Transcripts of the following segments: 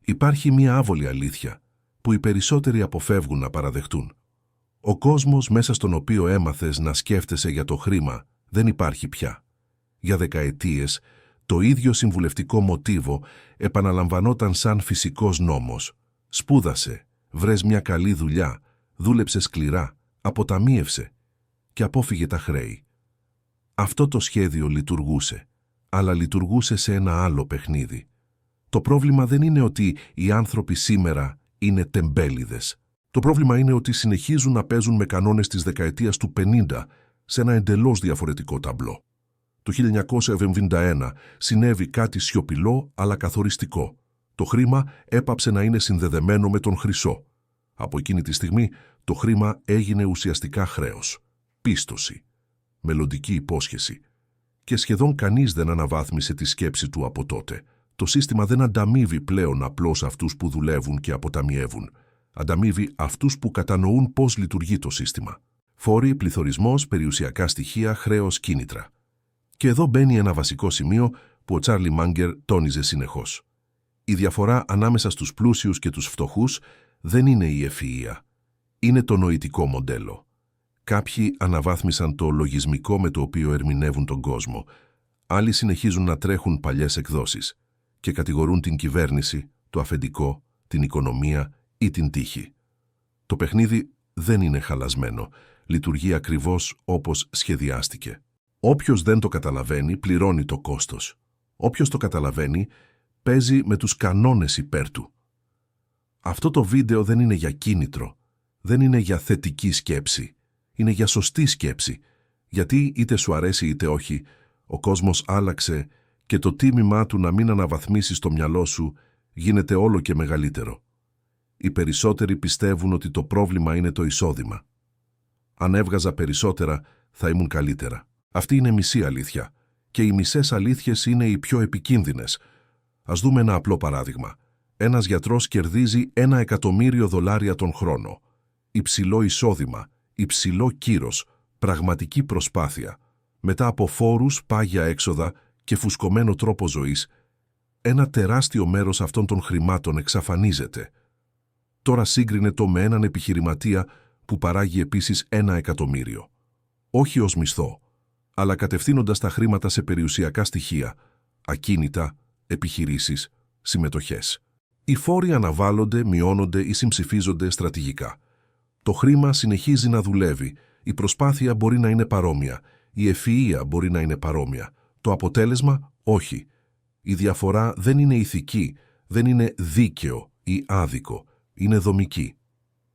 Υπάρχει μία άβολη αλήθεια που οι περισσότεροι αποφεύγουν να παραδεχτούν. Ο κόσμος μέσα στον οποίο έμαθες να σκέφτεσαι για το χρήμα δεν υπάρχει πια. Για δεκαετίες, το ίδιο συμβουλευτικό μοτίβο επαναλαμβανόταν σαν φυσικός νόμος. Σπούδασε, βρες μια καλή δουλειά, δούλεψε σκληρά, αποταμίευσε και απόφυγε τα χρέη. Αυτό το σχέδιο λειτουργούσε, αλλά λειτουργούσε σε ένα άλλο παιχνίδι. Το πρόβλημα δεν είναι ότι οι άνθρωποι σήμερα είναι τεμπέληδες. Το πρόβλημα είναι ότι συνεχίζουν να παίζουν με κανόνες της δεκαετίας του 50 σε ένα εντελώς διαφορετικό ταμπλό. Το 1971 συνέβη κάτι σιωπηλό αλλά καθοριστικό. Το χρήμα έπαψε να είναι συνδεδεμένο με τον χρυσό. Από εκείνη τη στιγμή το χρήμα έγινε ουσιαστικά χρέος, πίστοση, μελλοντική υπόσχεση. Και σχεδόν κανείς δεν αναβάθμισε τη σκέψη του από τότε. Το σύστημα δεν ανταμείβει πλέον απλώς αυτούς που δουλεύουν και αποταμιεύουν. Ανταμείβει αυτούς που κατανοούν πώς λειτουργεί το σύστημα. Φόροι, πληθωρισμός, περιουσιακά στοιχεία, χρέος, κίνητρα. Και εδώ μπαίνει ένα βασικό σημείο που ο Τσάρλι Μάγκερ τόνιζε συνεχώς. Η διαφορά ανάμεσα στους πλούσιους και τους φτωχούς δεν είναι η ευφυΐα. Είναι το νοητικό μοντέλο. Κάποιοι αναβάθμισαν το λογισμικό με το οποίο ερμηνεύουν τον κόσμο. Άλλοι συνεχίζουν να τρέχουν παλιές εκδόσεις και κατηγορούν την κυβέρνηση, το αφεντικό, την οικονομία ή την τύχη. Το παιχνίδι δεν είναι χαλασμένο. Λειτουργεί ακριβώς όπως σχεδιάστηκε. Όποιος δεν το καταλαβαίνει πληρώνει το κόστος. Όποιος το καταλαβαίνει παίζει με τους κανόνες υπέρ του. Αυτό το βίντεο δεν είναι για κίνητρο. Δεν είναι για θετική σκέψη. Είναι για σωστή σκέψη. Γιατί είτε σου αρέσει είτε όχι, ο κόσμος άλλαξε και το τίμημά του να μην αναβαθμίσεις το μυαλό σου γίνεται όλο και μεγαλύτερο. Οι περισσότεροι πιστεύουν ότι το πρόβλημα είναι το εισόδημα. Αν έβγαζα περισσότερα, θα ήμουν καλύτερα. Αυτή είναι μισή αλήθεια. Και οι μισές αλήθειες είναι οι πιο επικίνδυνες. Ας δούμε ένα απλό παράδειγμα. Ένας γιατρός κερδίζει $1.000.000 τον χρόνο. Υψηλό εισόδημα, υψηλό κύρος, πραγματική προσπάθεια. Μετά από φόρους, πάγια έξοδα και φουσκωμένο τρόπο ζωής, ένα τεράστιο μέρος αυτών των χρημάτων εξαφανίζεται. Τώρα σύγκρινε το με έναν επιχειρηματία που παράγει επίσης $1.000.000. Όχι ως μισθό, αλλά κατευθύνοντας τα χρήματα σε περιουσιακά στοιχεία, ακίνητα, επιχειρήσεις, συμμετοχές. Οι φόροι αναβάλλονται, μειώνονται ή συμψηφίζονται στρατηγικά. Το χρήμα συνεχίζει να δουλεύει, η προσπάθεια μπορεί να είναι παρόμοια, η ευφυΐα μπορεί να είναι παρόμοια, το αποτέλεσμα όχι. Η διαφορά δεν είναι ηθική, δεν είναι δίκαιο ή άδικο, είναι δομική.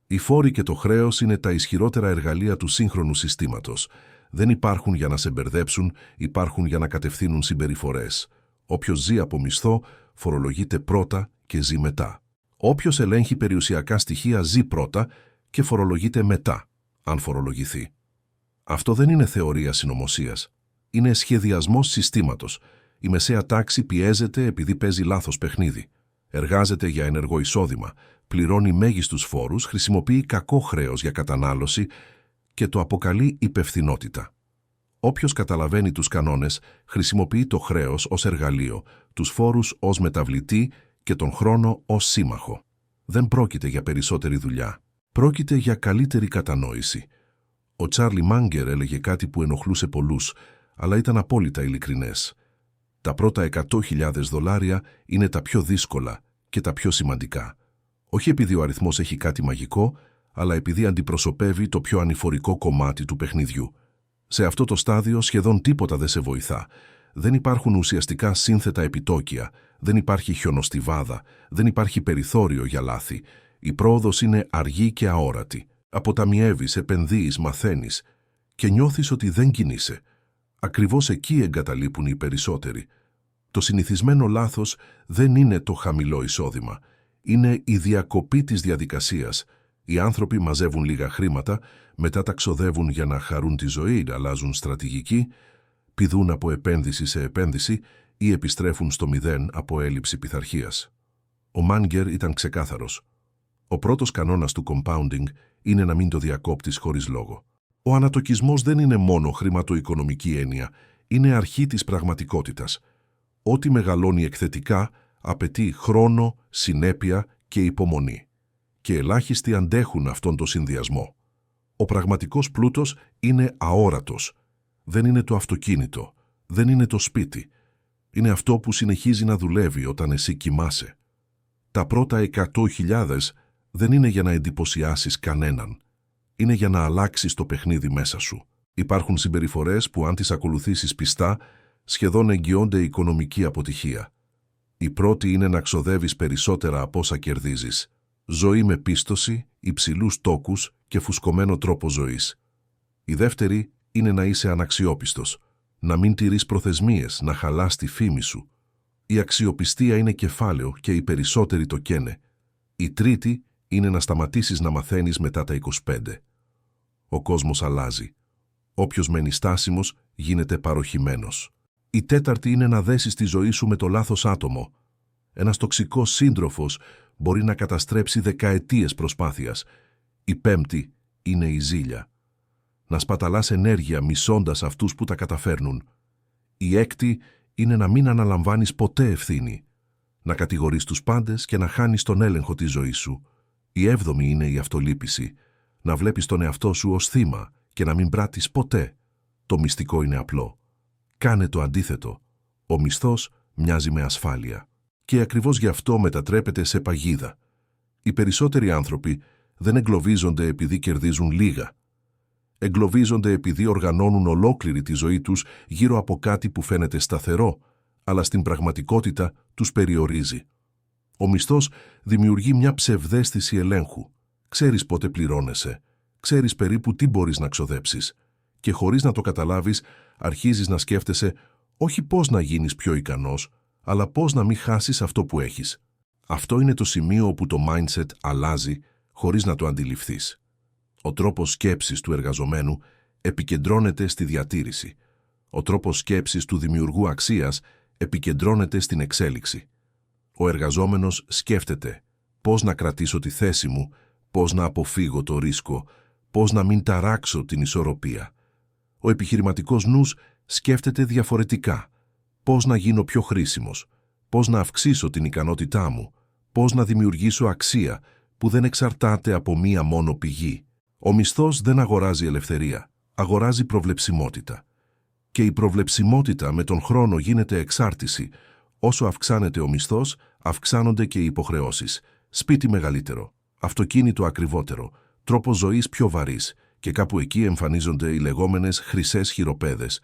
Οι φόροι και το χρέος είναι τα ισχυρότερα εργαλεία του σύγχρονου συστήματος. Δεν υπάρχουν για να σε μπερδέψουν, υπάρχουν για να κατευθύνουν συμπεριφορές. Όποιος ζει από μισθό, φορολογείται πρώτα και ζει μετά. Όποιος ελέγχει περιουσιακά στοιχεία ζει πρώτα και φορολογείται μετά, αν φορολογηθεί. Αυτό δεν είναι θεωρία συνωμοσίας. Είναι σχεδιασμός συστήματος. Η μεσαία τάξη πιέζεται επειδή παίζει λάθος παιχνίδι. Εργάζεται για ενεργό εισόδημα, πληρώνει μέγιστους φόρους, χρησιμοποιεί κακό χρέος για κατανάλωση και το αποκαλεί υπευθυνότητα. Όποιος καταλαβαίνει τους κανόνες, χρησιμοποιεί το χρέος ως εργαλείο, τους φόρους ως μεταβλητή και τον χρόνο ως σύμμαχο. Δεν πρόκειται για περισσότερη δουλειά. Πρόκειται για καλύτερη κατανόηση. Ο Τσάρλι Μάγκερ έλεγε κάτι που ενοχλούσε πολλούς, αλλά ήταν απόλυτα ειλικρινές. Τα πρώτα $100.000 είναι τα πιο δύσκολα και τα πιο σημαντικά. Όχι επειδή ο αριθμός έχει κάτι μαγικό, αλλά επειδή αντιπροσωπεύει το πιο ανηφορικό κομμάτι του παιχνιδιού. Σε αυτό το στάδιο σχεδόν τίποτα δεν σε βοηθά. Δεν υπάρχουν ουσιαστικά σύνθετα επιτόκια, δεν υπάρχει χιονοστιβάδα, δεν υπάρχει περιθώριο για λάθη. Η πρόοδος είναι αργή και αόρατη. Αποταμιεύεις, επενδύεις, μαθαίνεις και νιώθεις ότι δεν κινείσαι. Ακριβώς εκεί εγκαταλείπουν οι περισσότεροι. Το συνηθισμένο λάθος δεν είναι το χαμηλό εισόδημα. Είναι η διακοπή της διαδικασίας. Οι άνθρωποι μαζεύουν λίγα χρήματα, μετά τα ξοδεύουν για να χαρούν τη ζωή, αλλάζουν στρατηγική, πηδούν από επένδυση σε επένδυση ή επιστρέφουν στο μηδέν από έλλειψη πειθαρχίας. Ο Μάγκερ ήταν ξεκάθαρος. Ο πρώτος κανόνας του compounding είναι να μην το διακόπτεις χωρίς λόγο. Ο ανατοκισμός δεν είναι μόνο χρηματοοικονομική έννοια, είναι αρχή της πραγματικότητας. Ό,τι μεγαλώνει εκθετικά, απαιτεί χρόνο, συνέπεια και υπομονή. Και ελάχιστοι αντέχουν αυτόν τον συνδυασμό. Ο πραγματικός πλούτος είναι αόρατος. Δεν είναι το αυτοκίνητο, δεν είναι το σπίτι. Είναι αυτό που συνεχίζει να δουλεύει όταν εσύ κοιμάσαι. Τα πρώτα 100.000 δεν είναι για να εντυπωσιάσεις κανέναν. Είναι για να αλλάξεις το παιχνίδι μέσα σου. Υπάρχουν συμπεριφορές που αν τις ακολουθήσεις πιστά, σχεδόν εγγυώνται οικονομική αποτυχία. Η πρώτη είναι να ξοδεύεις περισσότερα από όσα κερδίζεις. Ζωή με πίστοση, υψηλούς τόκους και φουσκωμένο τρόπο ζωής. Η δεύτερη είναι να είσαι αναξιόπιστος, να μην τηρείς προθεσμίες, να χαλάς τη φήμη σου. Η αξιοπιστία είναι κεφάλαιο και οι περισσότεροι το καίνε. Η τρίτη είναι να σταματήσεις να μαθαίνεις μετά τα 25. Ο κόσμος αλλάζει. Όποιος μένει στάσιμος γίνεται παροχημένος. Η τέταρτη είναι να δέσεις τη ζωή σου με το λάθος άτομο. Ένας τοξικός σύντροφος μπορεί να καταστρέψει δεκαετίες προσπάθειας. Η πέμπτη είναι η ζήλια. Να σπαταλάς ενέργεια μισώντας αυτούς που τα καταφέρνουν. Η έκτη είναι να μην αναλαμβάνεις ποτέ ευθύνη. Να κατηγορείς τους πάντες και να χάνεις τον έλεγχο της ζωής σου. Η έβδομη είναι η αυτολύπηση. Να βλέπεις τον εαυτό σου ως θύμα και να μην πράττεις ποτέ. Το μυστικό είναι απλό. Κάνε το αντίθετο. Ο μισθός μοιάζει με ασφάλεια. Και ακριβώς γι' αυτό μετατρέπεται σε παγίδα. Οι περισσότεροι άνθρωποι δεν εγκλωβίζονται επειδή κερδίζουν λίγα. Εγκλωβίζονται επειδή οργανώνουν ολόκληρη τη ζωή τους γύρω από κάτι που φαίνεται σταθερό, αλλά στην πραγματικότητα τους περιορίζει. Ο μισθός δημιουργεί μια ψευδαίσθηση ελέγχου. Ξέρεις πότε πληρώνεσαι. Ξέρεις περίπου τι μπορείς να ξοδέψεις. Και χωρίς να το καταλάβεις, αρχίζεις να σκέφτεσαι όχι πώς να γίνεις πιο ικανός, αλλά πώς να μην χάσεις αυτό που έχεις. Αυτό είναι το σημείο όπου το mindset αλλάζει χωρίς να το αντιληφθείς. Ο τρόπος σκέψης του εργαζομένου επικεντρώνεται στη διατήρηση. Ο τρόπος σκέψης του δημιουργού αξίας επικεντρώνεται στην εξέλιξη. Ο εργαζόμενος σκέφτεται πώς να κρατήσω τη θέση μου, πώς να αποφύγω το ρίσκο, πώς να μην ταράξω την ισορροπία. Ο επιχειρηματικός νους σκέφτεται διαφορετικά. Πώς να γίνω πιο χρήσιμος, πώς να αυξήσω την ικανότητά μου, πώς να δημιουργήσω αξία που δεν εξαρτάται από μία μόνο πηγή. Ο μισθός δεν αγοράζει ελευθερία, αγοράζει προβλεψιμότητα. Και η προβλεψιμότητα με τον χρόνο γίνεται εξάρτηση. Όσο αυξάνεται ο μισθός, αυξάνονται και οι υποχρεώσεις. Σπίτι μεγαλύτερο, αυτοκίνητο ακριβότερο, τρόπος ζωής πιο βαρύς και κάπου εκεί εμφανίζονται οι λεγόμενες χρυσές χειροπέδες.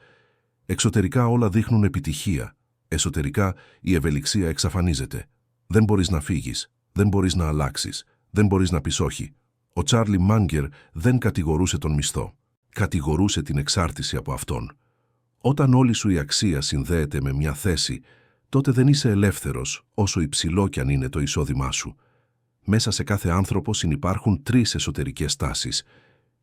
Εξωτερικά όλα δείχνουν επιτυχία. Εσωτερικά η ευελιξία εξαφανίζεται. Δεν μπορείς να φύγεις, δεν μπορείς να αλλάξεις, δεν μπορείς να πεις όχι. Ο Τσάρλι Μάνγκερ δεν κατηγορούσε τον μισθό. Κατηγορούσε την εξάρτηση από αυτόν. Όταν όλη σου η αξία συνδέεται με μια θέση, τότε δεν είσαι ελεύθερος, όσο υψηλό κι αν είναι το εισόδημά σου. Μέσα σε κάθε άνθρωπο συνυπάρχουν τρεις εσωτερικές τάσεις.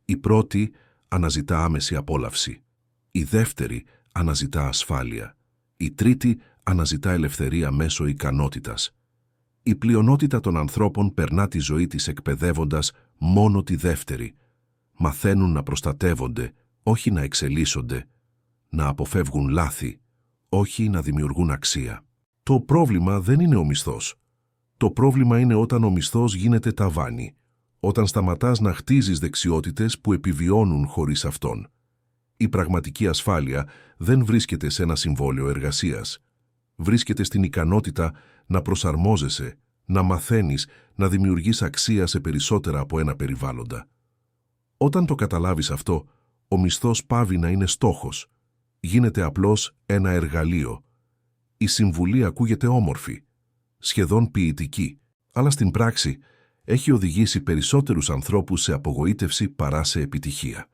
Η πρώτη αναζητά άμεση απόλαυση. Η δεύτερη αναζητά ασφάλεια. Η τρίτη αναζητά ελευθερία μέσω ικανότητας. Η πλειονότητα των ανθρώπων περνά τη ζωή της εκπαιδεύοντας μόνο τη δεύτερη. Μαθαίνουν να προστατεύονται, όχι να εξελίσσονται, να αποφεύγουν λάθη, όχι να δημιουργούν αξία. Το πρόβλημα δεν είναι ο μισθός. Το πρόβλημα είναι όταν ο μισθός γίνεται ταβάνι, όταν σταματάς να χτίζεις δεξιότητες που επιβιώνουν χωρίς αυτόν. Η πραγματική ασφάλεια δεν βρίσκεται σε ένα συμβόλαιο εργασίας. Βρίσκεται στην ικανότητα να προσαρμόζεσαι, να μαθαίνεις, να δημιουργείς αξία σε περισσότερα από ένα περιβάλλοντα. Όταν το καταλάβεις αυτό, ο μισθός πάβει να είναι στόχος. Γίνεται απλώς ένα εργαλείο. Η συμβουλή ακούγεται όμορφη, σχεδόν ποιητική, αλλά στην πράξη έχει οδηγήσει περισσότερους ανθρώπους σε απογοήτευση παρά σε επιτυχία.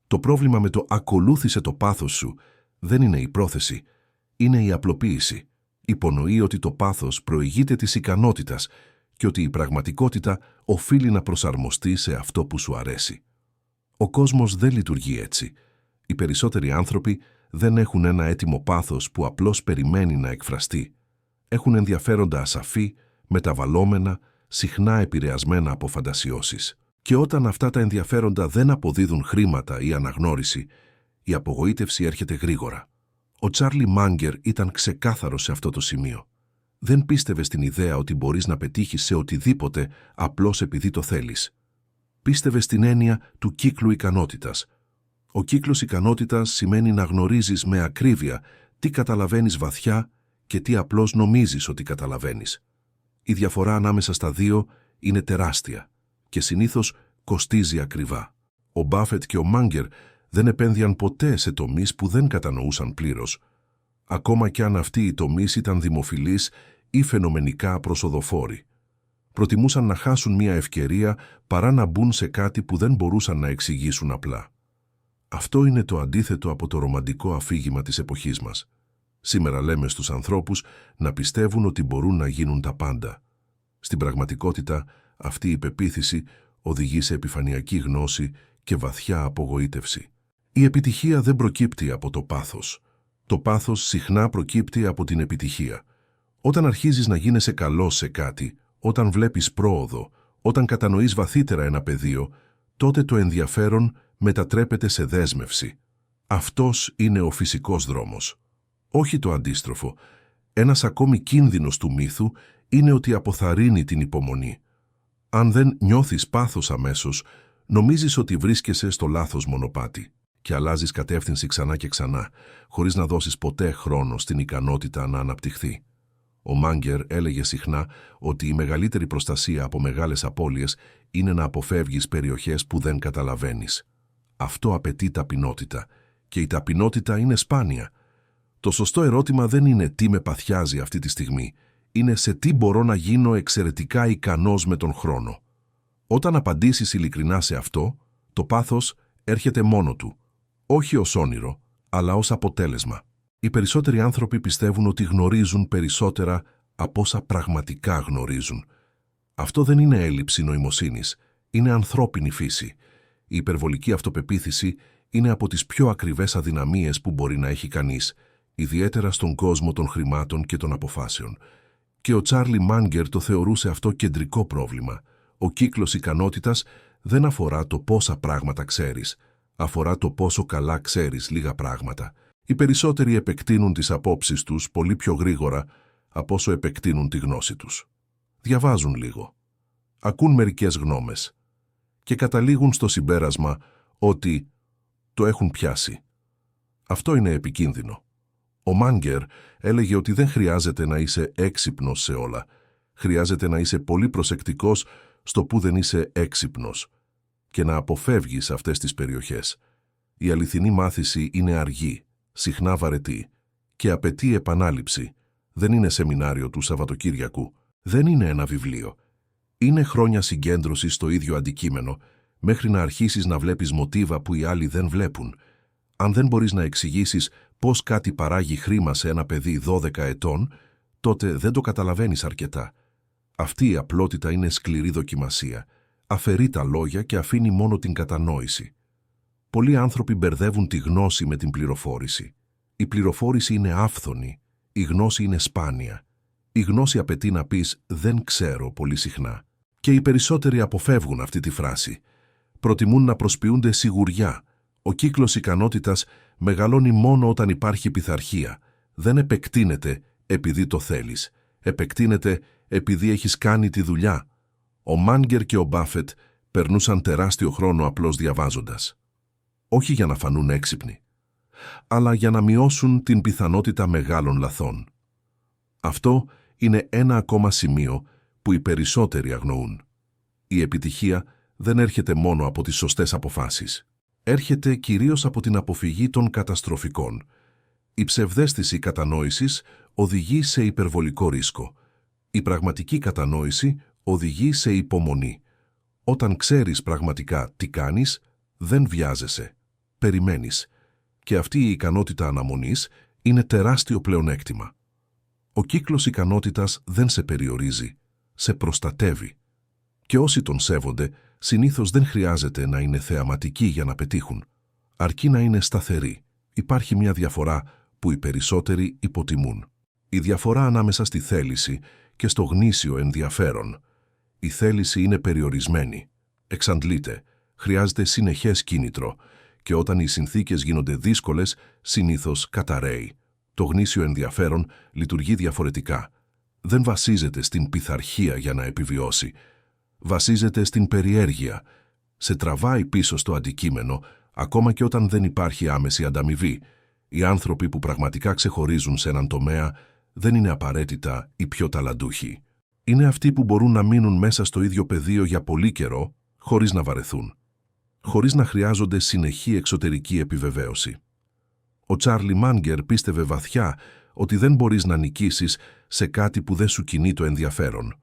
Το πρόβλημα με το «ακολούθησε το πάθος σου» δεν είναι η πρόθεση, είναι η απλοποίηση. Υπονοεί ότι το πάθος προηγείται της ικανότητας και ότι η πραγματικότητα οφείλει να προσαρμοστεί σε αυτό που σου αρέσει. Ο κόσμος δεν λειτουργεί έτσι. Οι περισσότεροι άνθρωποι δεν έχουν ένα έτοιμο πάθος που απλώς περιμένει να εκφραστεί. Έχουν ενδιαφέροντα ασαφή, μεταβαλλόμενα, συχνά επηρεασμένα από φαντασιώσεις. Και όταν αυτά τα ενδιαφέροντα δεν αποδίδουν χρήματα ή αναγνώριση, η απογοήτευση έρχεται γρήγορα. Ο Τσάρλι Μάνγκερ ήταν ξεκάθαρος σε αυτό το σημείο. Δεν πίστευε στην ιδέα ότι μπορείς να πετύχεις σε οτιδήποτε απλώς επειδή το θέλεις. Πίστευε στην έννοια του κύκλου ικανότητας. Ο κύκλος ικανότητας σημαίνει να γνωρίζεις με ακρίβεια τι καταλαβαίνεις βαθιά και τι απλώς νομίζεις ότι καταλαβαίνεις. Η διαφορά ανάμεσα στα δύο είναι τεράστια και συνήθως κοστίζει ακριβά. Ο Μπάφετ και ο Μάγκερ δεν επένδυαν ποτέ σε τομείς που δεν κατανοούσαν πλήρως, ακόμα κι αν αυτοί οι τομείς ήταν δημοφιλείς ή φαινομενικά προσοδοφόροι. Προτιμούσαν να χάσουν μια ευκαιρία παρά να μπουν σε κάτι που δεν μπορούσαν να εξηγήσουν απλά. Αυτό είναι το αντίθετο από το ρομαντικό αφήγημα της εποχής μας. Σήμερα λέμε στους ανθρώπους να πιστεύουν ότι μπορούν να γίνουν τα πάντα. Στην πραγματικότητα, αυτή η πεποίθηση οδηγεί σε επιφανειακή γνώση και βαθιά απογοήτευση. Η επιτυχία δεν προκύπτει από το πάθος. Το πάθος συχνά προκύπτει από την επιτυχία. Όταν αρχίζεις να γίνεσαι καλός σε κάτι, όταν βλέπεις πρόοδο, όταν κατανοείς βαθύτερα ένα πεδίο, τότε το ενδιαφέρον μετατρέπεται σε δέσμευση. Αυτός είναι ο φυσικός δρόμος. Όχι το αντίστροφο. Ένας ακόμη κίνδυνος του μύθου είναι ότι αποθαρρύνει την υπομονή. Αν δεν νιώθεις πάθος αμέσως, νομίζεις ότι βρίσκεσαι στο λάθος μονοπάτι και αλλάζεις κατεύθυνση ξανά και ξανά, χωρίς να δώσεις ποτέ χρόνο στην ικανότητα να αναπτυχθεί. Ο Μάγκερ έλεγε συχνά ότι η μεγαλύτερη προστασία από μεγάλες απώλειες είναι να αποφεύγεις περιοχές που δεν καταλαβαίνεις. Αυτό απαιτεί ταπεινότητα και η ταπεινότητα είναι σπάνια. Το σωστό ερώτημα δεν είναι τι με παθιάζει αυτή τη στιγμή, είναι σε τι μπορώ να γίνω εξαιρετικά ικανός με τον χρόνο. Όταν απαντήσεις ειλικρινά σε αυτό, το πάθος έρχεται μόνο του, όχι ως όνειρο, αλλά ως αποτέλεσμα. Οι περισσότεροι άνθρωποι πιστεύουν ότι γνωρίζουν περισσότερα από όσα πραγματικά γνωρίζουν. Αυτό δεν είναι έλλειψη νοημοσύνης, είναι ανθρώπινη φύση. Η υπερβολική αυτοπεποίθηση είναι από τις πιο ακριβές αδυναμίες που μπορεί να έχει κανείς, ιδιαίτερα στον κόσμο των χρημάτων και των αποφάσεων. Και ο Τσάρλι Μάγκερ το θεωρούσε αυτό κεντρικό πρόβλημα. Ο κύκλος ικανότητας δεν αφορά το πόσα πράγματα ξέρεις, αφορά το πόσο καλά ξέρεις λίγα πράγματα. Οι περισσότεροι επεκτείνουν τις απόψεις τους πολύ πιο γρήγορα από όσο επεκτείνουν τη γνώση τους. Διαβάζουν λίγο, ακούν μερικές γνώμες και καταλήγουν στο συμπέρασμα ότι το έχουν πιάσει. Αυτό είναι επικίνδυνο. Ο Μάγκερ έλεγε ότι δεν χρειάζεται να είσαι έξυπνος σε όλα. Χρειάζεται να είσαι πολύ προσεκτικός στο που δεν είσαι έξυπνος και να αποφεύγεις αυτές τις περιοχές. Η αληθινή μάθηση είναι αργή, συχνά βαρετή και απαιτεί επανάληψη. Δεν είναι σεμινάριο του Σαββατοκύριακου. Δεν είναι ένα βιβλίο. Είναι χρόνια συγκέντρωσης στο ίδιο αντικείμενο μέχρι να αρχίσεις να βλέπεις μοτίβα που οι άλλοι δεν βλέπουν. Αν δεν μπορείς να εξηγήσεις πώς κάτι παράγει χρήμα σε ένα παιδί 12 ετών, τότε δεν το καταλαβαίνεις αρκετά. Αυτή η απλότητα είναι σκληρή δοκιμασία. Αφαιρεί τα λόγια και αφήνει μόνο την κατανόηση. Πολλοί άνθρωποι μπερδεύουν τη γνώση με την πληροφόρηση. Η πληροφόρηση είναι άφθονη, η γνώση είναι σπάνια. Η γνώση απαιτεί να πεις «δεν ξέρω» πολύ συχνά. Και οι περισσότεροι αποφεύγουν αυτή τη φράση. Προτιμούν να προσποιούνται σιγουριά. Ο κύκλος ικανότητας μεγαλώνει μόνο όταν υπάρχει πειθαρχία. Δεν επεκτείνεται επειδή το θέλεις. Επεκτείνεται επειδή έχεις κάνει τη δουλειά. Ο Μάγκερ και ο Μπάφετ περνούσαν τεράστιο χρόνο απλώς διαβάζοντας. Όχι για να φανούν έξυπνοι, αλλά για να μειώσουν την πιθανότητα μεγάλων λαθών. Αυτό είναι ένα ακόμα σημείο που οι περισσότεροι αγνοούν. Η επιτυχία δεν έρχεται μόνο από τις σωστές αποφάσεις. Έρχεται κυρίως από την αποφυγή των καταστροφικών. Η ψευδαίσθηση κατανόησης οδηγεί σε υπερβολικό ρίσκο. Η πραγματική κατανόηση οδηγεί σε υπομονή. Όταν ξέρεις πραγματικά τι κάνεις, δεν βιάζεσαι. Περιμένεις. Και αυτή η ικανότητα αναμονής είναι τεράστιο πλεονέκτημα. Ο κύκλος ικανότητας δεν σε περιορίζει, σε προστατεύει. Και όσοι τον σέβονται, συνήθως δεν χρειάζεται να είναι θεαματικοί για να πετύχουν. Αρκεί να είναι σταθεροί. Υπάρχει μια διαφορά που οι περισσότεροι υποτιμούν. Η διαφορά ανάμεσα στη θέληση και στο γνήσιο ενδιαφέρον. Η θέληση είναι περιορισμένη. Εξαντλείται. Χρειάζεται συνεχές κίνητρο. Και όταν οι συνθήκες γίνονται δύσκολες, συνήθως καταραίει. Το γνήσιο ενδιαφέρον λειτουργεί διαφορετικά. δεν βασίζεται στην πειθαρχία για να επιβιώσει. Βασίζεται στην περιέργεια. Σε τραβάει πίσω στο αντικείμενο, ακόμα και όταν δεν υπάρχει άμεση ανταμοιβή. Οι άνθρωποι που πραγματικά ξεχωρίζουν σε έναν τομέα δεν είναι απαραίτητα οι πιο ταλαντούχοι. Είναι αυτοί που μπορούν να μείνουν μέσα στο ίδιο πεδίο για πολύ καιρό, χωρίς να βαρεθούν. Χωρίς να χρειάζονται συνεχή εξωτερική επιβεβαίωση. Ο Τσάρλι Μάνγκερ πίστευε βαθιά ότι δεν μπορείς να νικήσεις σε κάτι που δεν σου κινεί το ενδιαφέρον.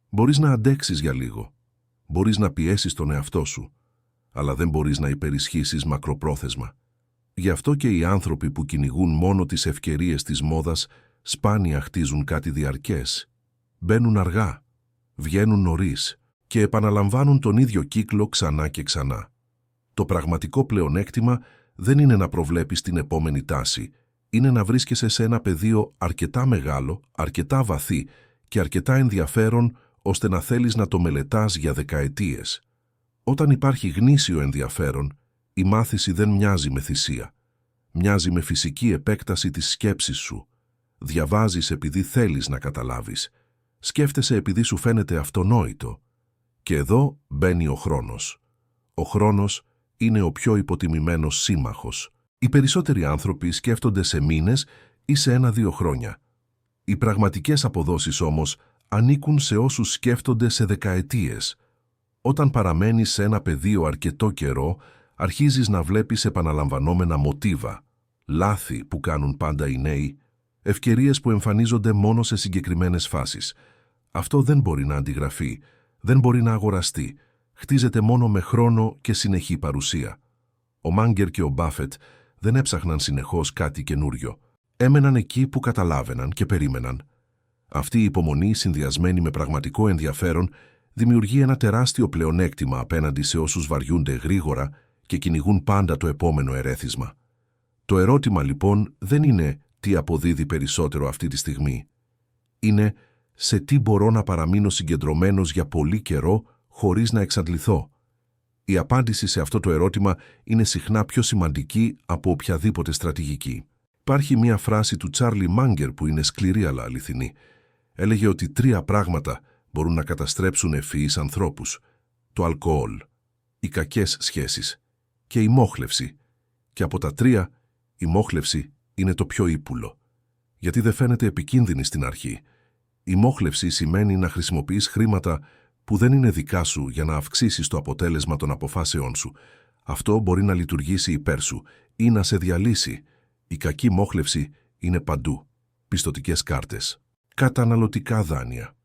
Μπορείς να αντέξεις για λίγο. Μπορείς να πιέσεις τον εαυτό σου. Αλλά δεν μπορείς να υπερισχύσεις μακροπρόθεσμα. Γι' αυτό και οι άνθρωποι που κυνηγούν μόνο τις ευκαιρίες της μόδας σπάνια χτίζουν κάτι διαρκές. Μπαίνουν αργά, βγαίνουν νωρίς και επαναλαμβάνουν τον ίδιο κύκλο ξανά και ξανά. Το πραγματικό πλεονέκτημα δεν είναι να προβλέπεις την επόμενη τάση, είναι να βρίσκεσαι σε ένα πεδίο αρκετά μεγάλο, αρκετά βαθύ και αρκετά ενδιαφέρον ώστε να θέλεις να το μελετάς για δεκαετίες. Όταν υπάρχει γνήσιο ενδιαφέρον, η μάθηση δεν μοιάζει με θυσία. Μοιάζει με φυσική επέκταση της σκέψης σου. Διαβάζεις επειδή θέλεις να καταλάβεις. Σκέφτεσαι επειδή σου φαίνεται αυτονόητο. Και εδώ μπαίνει ο χρόνος. Ο χρόνος είναι ο πιο υποτιμημένος σύμμαχος. Οι περισσότεροι άνθρωποι σκέφτονται σε μήνες ή σε 1-2 χρόνια. Οι πραγματικές αποδόσεις όμως ανήκουν σε όσους σκέφτονται σε δεκαετίες. Όταν παραμένεις σε ένα πεδίο αρκετό καιρό, αρχίζεις να βλέπεις επαναλαμβανόμενα μοτίβα, λάθη που κάνουν πάντα οι νέοι, ευκαιρίες που εμφανίζονται μόνο σε συγκεκριμένες φάσεις. Αυτό δεν μπορεί να αντιγραφεί, δεν μπορεί να αγοραστεί. Χτίζεται μόνο με χρόνο και συνεχή παρουσία. Ο Μάνγκερ και ο Μπάφετ δεν έψαχναν συνεχώς κάτι καινούριο. Έμεναν εκεί που καταλάβαιναν και περίμεναν. Αυτή η υπομονή, συνδυασμένη με πραγματικό ενδιαφέρον, δημιουργεί ένα τεράστιο πλεονέκτημα απέναντι σε όσους βαριούνται γρήγορα και κυνηγούν πάντα το επόμενο ερέθισμα. Το ερώτημα λοιπόν δεν είναι τι αποδίδει περισσότερο αυτή τη στιγμή. Είναι σε τι μπορώ να παραμείνω συγκεντρωμένος για πολύ καιρό χωρίς να εξαντληθώ. Η απάντηση σε αυτό το ερώτημα είναι συχνά πιο σημαντική από οποιαδήποτε στρατηγική. Υπάρχει μία φράση του Τσάρλι Μάνγκερ που είναι σκληρή αλλά αληθινή. Έλεγε ότι 3 πράγματα μπορούν να καταστρέψουν ευφυείς ανθρώπους. Το αλκοόλ, οι κακές σχέσεις και η μόχλευση. Και από τα 3, η μόχλευση είναι το πιο ύπουλο. Γιατί δεν φαίνεται επικίνδυνη στην αρχή. Η μόχλευση σημαίνει να χρησιμοποιείς χρήματα που δεν είναι δικά σου για να αυξήσεις το αποτέλεσμα των αποφάσεών σου. Αυτό μπορεί να λειτουργήσει υπέρ σου ή να σε διαλύσει. Η κακή μόχλευση είναι παντού. Πιστωτικές κάρτες, καταναλωτικά δάνεια,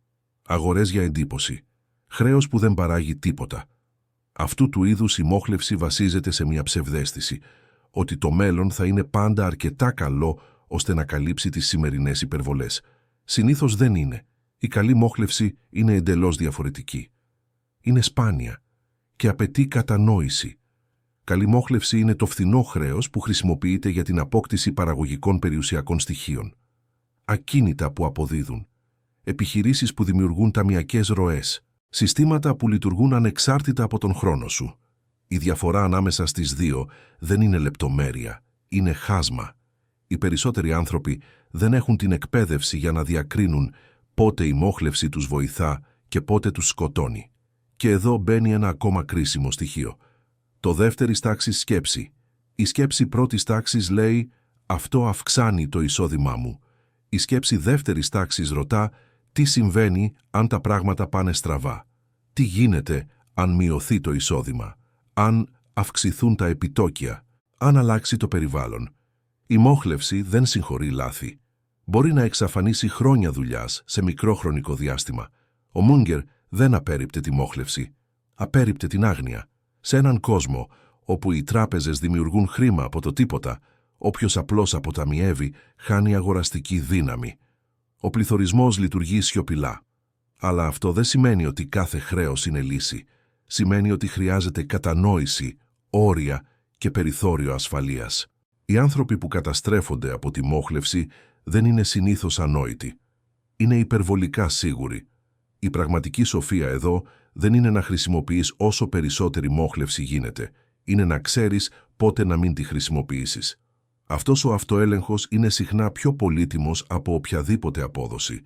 αγορές για εντύπωση, χρέος που δεν παράγει τίποτα. Αυτού του είδους η μόχλευση βασίζεται σε μια ψευδαίσθηση ότι το μέλλον θα είναι πάντα αρκετά καλό ώστε να καλύψει τις σημερινές υπερβολές. Συνήθως δεν είναι. Η καλή μόχλευση είναι εντελώς διαφορετική. Είναι σπάνια και απαιτεί κατανόηση. Καλή μόχλευση είναι το φθηνό χρέος που χρησιμοποιείται για την απόκτηση παραγωγικών περιουσιακών στοιχείων. Ακίνητα που αποδίδουν. Επιχειρήσεις που δημιουργούν ταμιακές ροές. Συστήματα που λειτουργούν ανεξάρτητα από τον χρόνο σου. Η διαφορά ανάμεσα στις δύο δεν είναι λεπτομέρεια, είναι χάσμα. Οι περισσότεροι άνθρωποι δεν έχουν την εκπαίδευση για να διακρίνουν πότε η μόχλευση τους βοηθά και πότε τους σκοτώνει. Και εδώ μπαίνει ένα ακόμα κρίσιμο στοιχείο. Το δεύτερης τάξης σκέψη. Η σκέψη πρώτης τάξης λέει «αυτό αυξάνει το εισόδημά μου». Η σκέψη δεύτερης τάξης ρωτά «τι συμβαίνει αν τα πράγματα πάνε στραβά». Τι γίνεται αν μειωθεί το εισόδημα, αν αυξηθούν τα επιτόκια, αν αλλάξει το περιβάλλον. Η μόχλευση δεν συγχωρεί λάθη. Μπορεί να εξαφανίσει χρόνια δουλειάς σε μικρό χρονικό διάστημα. Ο Μούγκερ δεν απέρριπτε τη μόχλευση. Απέρριπτε την άγνοια. Σε έναν κόσμο όπου οι τράπεζες δημιουργούν χρήμα από το τίποτα, όποιος απλώς αποταμιεύει χάνει αγοραστική δύναμη. Ο πληθωρισμός λειτουργεί σιωπηλά. Αλλά αυτό δεν σημαίνει ότι κάθε χρέος είναι λύση. Σημαίνει ότι χρειάζεται κατανόηση, όρια και περιθώριο ασφαλείας. Οι άνθρωποι που καταστρέφονται από τη μόχλευση δεν είναι συνήθως ανόητοι. Είναι υπερβολικά σίγουροι. Η πραγματική σοφία εδώ δεν είναι να χρησιμοποιείς όσο περισσότερη μόχλευση γίνεται. Είναι να ξέρεις πότε να μην τη χρησιμοποιήσεις. Αυτός ο αυτοέλεγχος είναι συχνά πιο πολύτιμος από οποιαδήποτε απόδοση.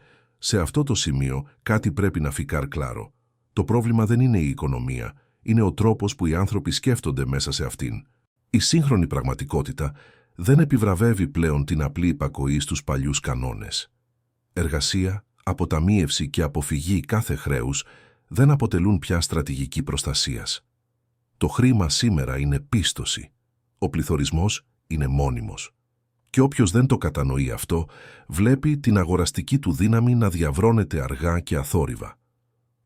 Σε αυτό το σημείο κάτι πρέπει να φυκάρει κλάρο. Το πρόβλημα δεν είναι η οικονομία, είναι ο τρόπος που οι άνθρωποι σκέφτονται μέσα σε αυτήν. Η σύγχρονη πραγματικότητα δεν επιβραβεύει πλέον την απλή υπακοή στους παλιούς κανόνες. Εργασία, αποταμίευση και αποφυγή κάθε χρέους δεν αποτελούν πια στρατηγική προστασίας. Το χρήμα σήμερα είναι πίστοση. Ο πληθωρισμός είναι μόνιμος. Και όποιος δεν το κατανοεί αυτό, βλέπει την αγοραστική του δύναμη να διαβρώνεται αργά και αθόρυβα.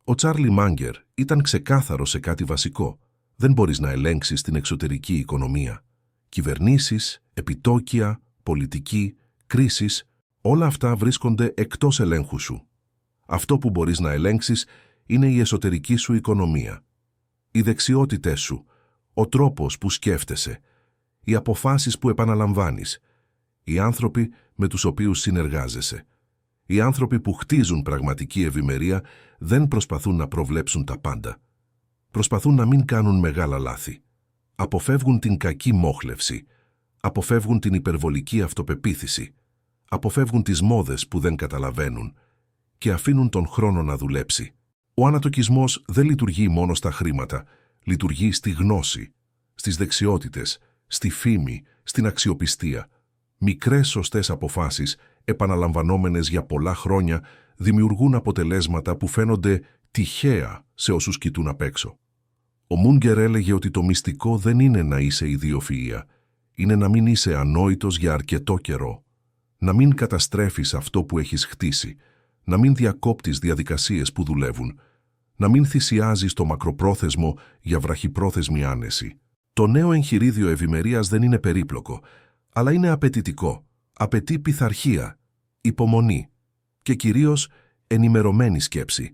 Ο Τσάρλι Μάγκερ ήταν ξεκάθαρος σε κάτι βασικό. Δεν μπορείς να ελέγξεις την εξωτερική οικονομία. Κυβερνήσεις, επιτόκια, πολιτική, κρίσεις, όλα αυτά βρίσκονται εκτός ελέγχου σου. Αυτό που μπορείς να ελέγξεις είναι η εσωτερική σου οικονομία. Οι δεξιότητές σου, ο τρόπος που σκέφτεσαι, οι αποφάσεις που επαναλαμβάνεις, οι άνθρωποι με τους οποίους συνεργάζεσαι. Οι άνθρωποι που χτίζουν πραγματική ευημερία δεν προσπαθούν να προβλέψουν τα πάντα. Προσπαθούν να μην κάνουν μεγάλα λάθη. Αποφεύγουν την κακή μόχλευση. Αποφεύγουν την υπερβολική αυτοπεποίθηση. Αποφεύγουν τις μόδες που δεν καταλαβαίνουν και αφήνουν τον χρόνο να δουλέψει. Ο ανατοκισμός δεν λειτουργεί μόνο στα χρήματα. Λειτουργεί στη γνώση, στις δεξιότητες, στη φήμη, στην αξιοπιστία. Μικρές σωστές αποφάσεις, επαναλαμβανόμενες για πολλά χρόνια, δημιουργούν αποτελέσματα που φαίνονται τυχαία σε όσους κοιτούν απ' έξω. Ο Μούγκερ έλεγε ότι το μυστικό δεν είναι να είσαι ιδιοφυΐα, είναι να μην είσαι ανόητος για αρκετό καιρό, να μην καταστρέφεις αυτό που έχεις χτίσει, να μην διακόπτεις διαδικασίες που δουλεύουν, να μην θυσιάζεις το μακροπρόθεσμο για βραχυπρόθεσμη άνεση. Το νέο εγχειρίδιο ευημερίας δεν είναι περίπλοκο, αλλά είναι απαιτητικό. Απαιτεί πειθαρχία, υπομονή και κυρίως ενημερωμένη σκέψη.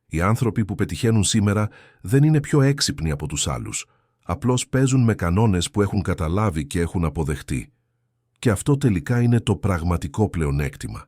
Οι άνθρωποι που πετυχαίνουν σήμερα δεν είναι πιο έξυπνοι από τους άλλους. Απλώς παίζουν με κανόνες που έχουν καταλάβει και έχουν αποδεχτεί. Και αυτό τελικά είναι το πραγματικό πλεονέκτημα.